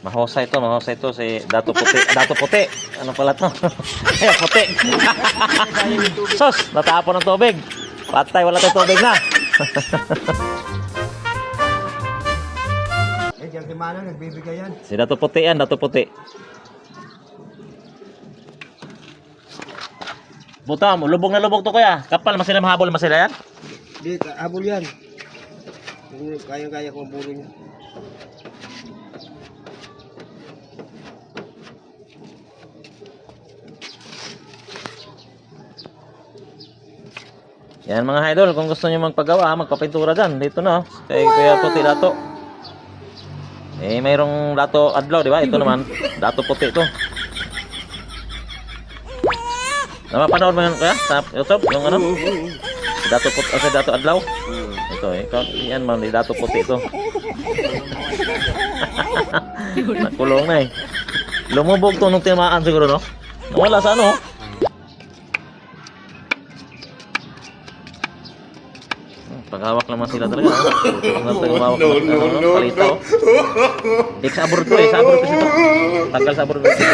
Mahusay to si Dato Puti. Dato Puti. Ano pala to? Ay, puti. Sos, natapon ng tubig. Patay, wala tayong tubig na. Diyan si Manong, nagbibigay yan. Si Dato Puti yan, Dato Puti. Buta mo, lubog na lubog to kuya. Kapal, masila mahabol, masila yan. Di, habol yan. Kaya-kaya kung bulo niya. Yan mga idol, kung gusto niyo magpagawa, magpapintura dyan. Dito na, kay Kuya Puti Dato. Eh, mayroong Dato Adlaw, di ba? Ito naman, Dato Puti ito. Napapanood mo yun kuya sa YouTube? Yung ano? Si Dato Puti, si Dato Adlaw? Ito eh, yan man, si Dato Puti ito. Nakulong na eh. Lumubog to nung tinamaan siguro, no? Nawala sa ano? Paghawak naman sila talaga. No. Palitaw. Sa abroad to eh. Sa abroad to siya. Tagal sa abroad to siya.